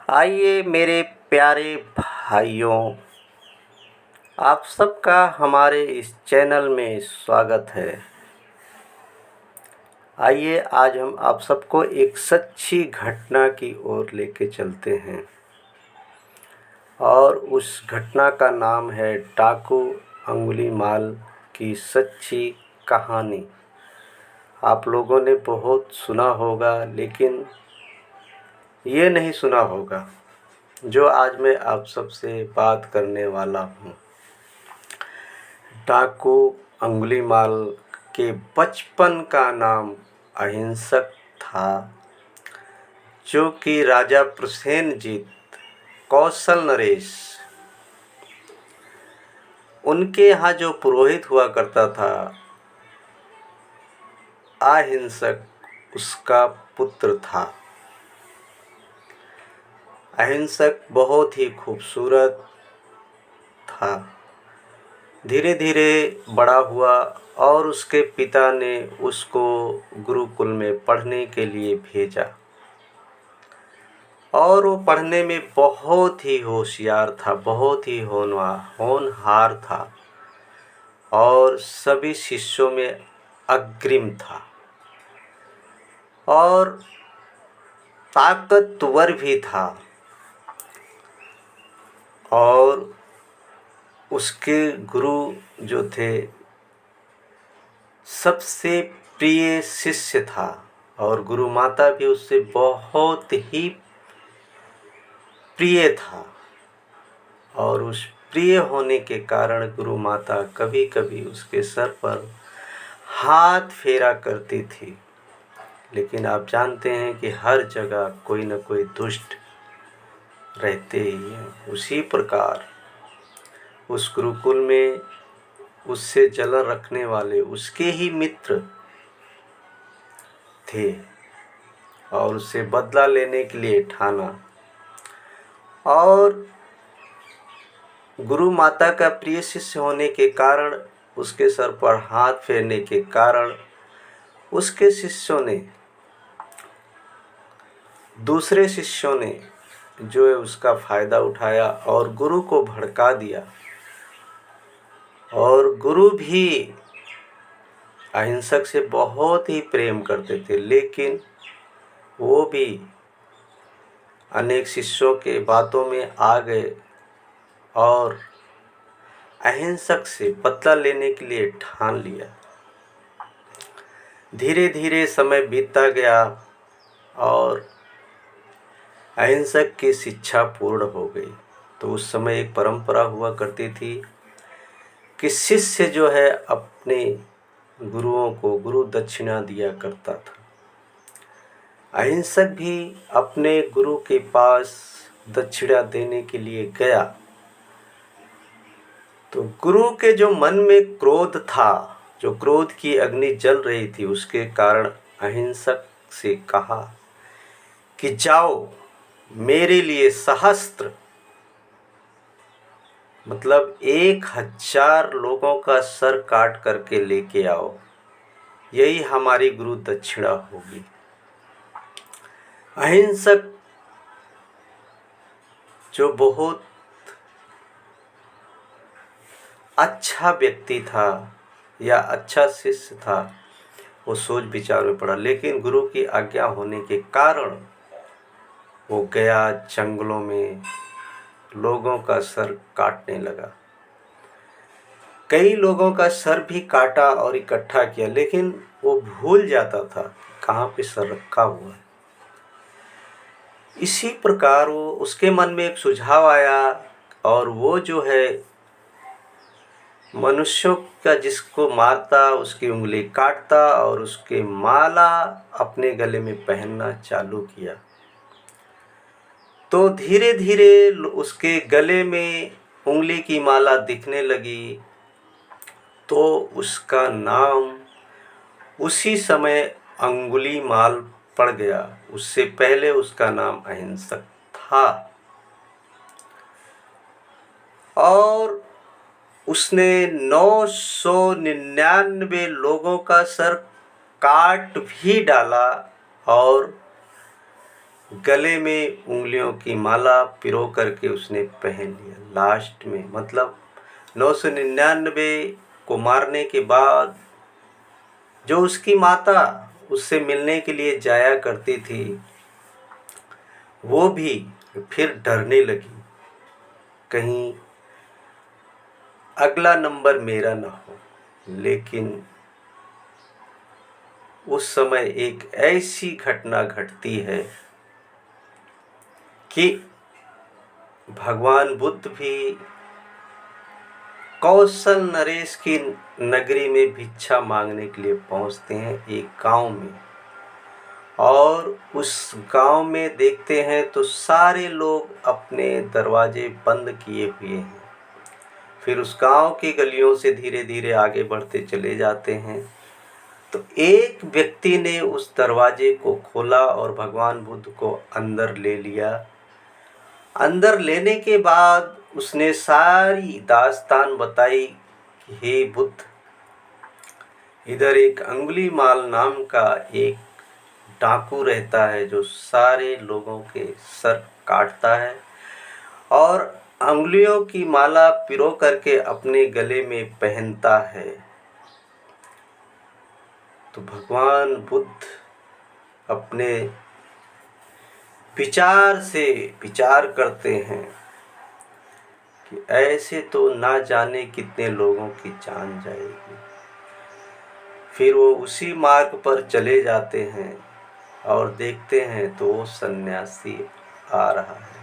आइए मेरे प्यारे भाइयों, आप सबका हमारे इस चैनल में स्वागत है। आइए आज हम आप सबको एक सच्ची घटना की ओर लेके चलते हैं और उस घटना का नाम है डाकू अंगुलीमाल की सच्ची कहानी। आप लोगों ने बहुत सुना होगा, लेकिन ये नहीं सुना होगा जो आज मैं आप सबसे बात करने वाला हूँ। डाकू अंगुलीमाल के बचपन का नाम अहिंसक था, जो कि राजा प्रसेनजीत कौशल नरेश उनके यहाँ जो पुरोहित हुआ करता था, अहिंसक उसका पुत्र था। अहिंसक बहुत ही खूबसूरत था। धीरे धीरे बड़ा हुआ और उसके पिता ने उसको गुरुकुल में पढ़ने के लिए भेजा और वो पढ़ने में बहुत ही होशियार था, बहुत ही होनहार था और सभी शिष्यों में अग्रिम था और ताकतवर भी था। और उसके गुरु जो थे, सबसे प्रिय शिष्य था और गुरु माता भी उससे बहुत ही प्रिय था। और उस प्रिय होने के कारण गुरु माता कभी कभी उसके सर पर हाथ फेरा करती थी। लेकिन आप जानते हैं कि हर जगह कोई न कोई दुष्ट रहते ही हैं। उसी प्रकार उस गुरुकुल में उससे जलन रखने वाले उसके ही मित्र थे और उससे बदला लेने के लिए ठाना। और गुरु माता का प्रिय शिष्य होने के कारण, उसके सर पर हाथ फेरने के कारण, उसके शिष्यों ने, दूसरे शिष्यों ने जो है उसका फ़ायदा उठाया और गुरु को भड़का दिया। और गुरु भी अहिंसक से बहुत ही प्रेम करते थे, लेकिन वो भी अनेक शिष्यों के बातों में आ गए और अहिंसक से बदला लेने के लिए ठान लिया। धीरे धीरे समय बीतता गया और अहिंसक की शिक्षा पूर्ण हो गई। तो उस समय एक परंपरा हुआ करती थी कि शिष्य जो है अपने गुरुओं को गुरु दक्षिणा दिया करता था। अहिंसक भी अपने गुरु के पास दक्षिणा देने के लिए गया तो गुरु के जो मन में क्रोध था, जो क्रोध की अग्नि जल रही थी, उसके कारण अहिंसक से कहा कि जाओ मेरे लिए सहस्त्र, मतलब 1000 लोगों का सर काट करके लेके आओ, यही हमारी गुरु दक्षिणा होगी। अहिंसक जो बहुत अच्छा व्यक्ति था या अच्छा शिष्य था, वो सोच विचार में पड़ा, लेकिन गुरु की आज्ञा होने के कारण वो गया जंगलों में, लोगों का सर काटने लगा। कई लोगों का सर भी काटा और इकट्ठा किया, लेकिन वो भूल जाता था कहाँ पे सर रखा हुआ है। इसी प्रकार वो, उसके मन में एक सुझाव आया और वो जो है मनुष्यों का जिसको मारता उसकी उंगली काटता और उसके माला अपने गले में पहनना चालू किया। तो धीरे धीरे उसके गले में उंगली की माला दिखने लगी। तो उसका नाम उसी समय अंगुलीमाल पड़ गया। उससे पहले उसका नाम अहिंसक था और उसने 999 लोगों का सर काट भी डाला और गले में उंगलियों की माला पिरो करके उसने पहन लिया। लास्ट में मतलब 999 को मारने के बाद जो उसकी माता उससे मिलने के लिए जाया करती थी, वो भी फिर डरने लगी, कहीं अगला नंबर मेरा ना हो। लेकिन उस समय एक ऐसी घटना घटती है कि भगवान बुद्ध भी कौशल नरेश की नगरी में भिक्षा मांगने के लिए पहुंचते हैं एक गांव में, और उस गांव में देखते हैं तो सारे लोग अपने दरवाजे बंद किए हुए हैं। फिर उस गांव की गलियों से धीरे धीरे आगे बढ़ते चले जाते हैं, तो एक व्यक्ति ने उस दरवाजे को खोला और भगवान बुद्ध को अंदर ले लिया। अंदर लेने के बाद उसने सारी दास्तान बताई कि हे बुद्ध, इधर एक अंगुलीमाल नाम का एक डाकू रहता है जो सारे लोगों के सर काटता है और अंगुलियों की माला पिरो करके अपने गले में पहनता है। तो भगवान बुद्ध अपने विचार से विचार करते हैं कि ऐसे तो ना जाने कितने लोगों की जान जाएगी। फिर वो उसी मार्ग पर चले जाते हैं और देखते हैं तो वो सन्यासी आ रहा है।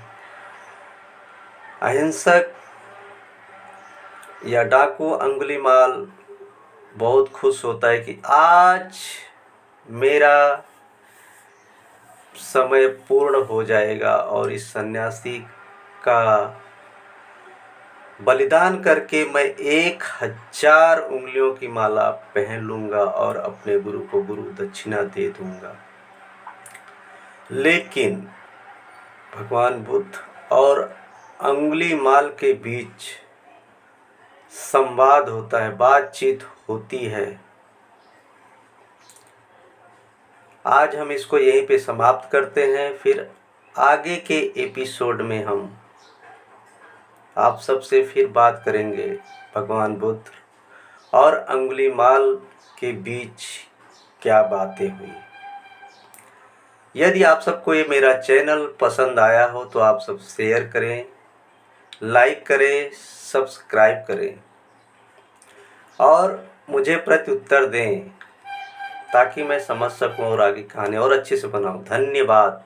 अहिंसक या डाकू अंगुलीमाल बहुत खुश होता है कि आज मेरा समय पूर्ण हो जाएगा और इस सन्यासी का बलिदान करके मैं 1000 उंगलियों की माला पहन लूँगा और अपने गुरु को गुरु दक्षिणा दे दूँगा। लेकिन भगवान बुद्ध और अंगुलीमाल के बीच संवाद होता है, बातचीत होती है। आज हम इसको यहीं पे समाप्त करते हैं। फिर आगे के एपिसोड में हम आप सबसे फिर बात करेंगे भगवान बुद्ध और अंगुलीमाल के बीच क्या बातें हुई। यदि आप सबको ये मेरा चैनल पसंद आया हो तो आप सब शेयर करें, लाइक करें, सब्सक्राइब करें और मुझे प्रत्युत्तर दें ताकि मैं समझ सकूं और आगे कहानी और अच्छे से बनाऊं। धन्यवाद।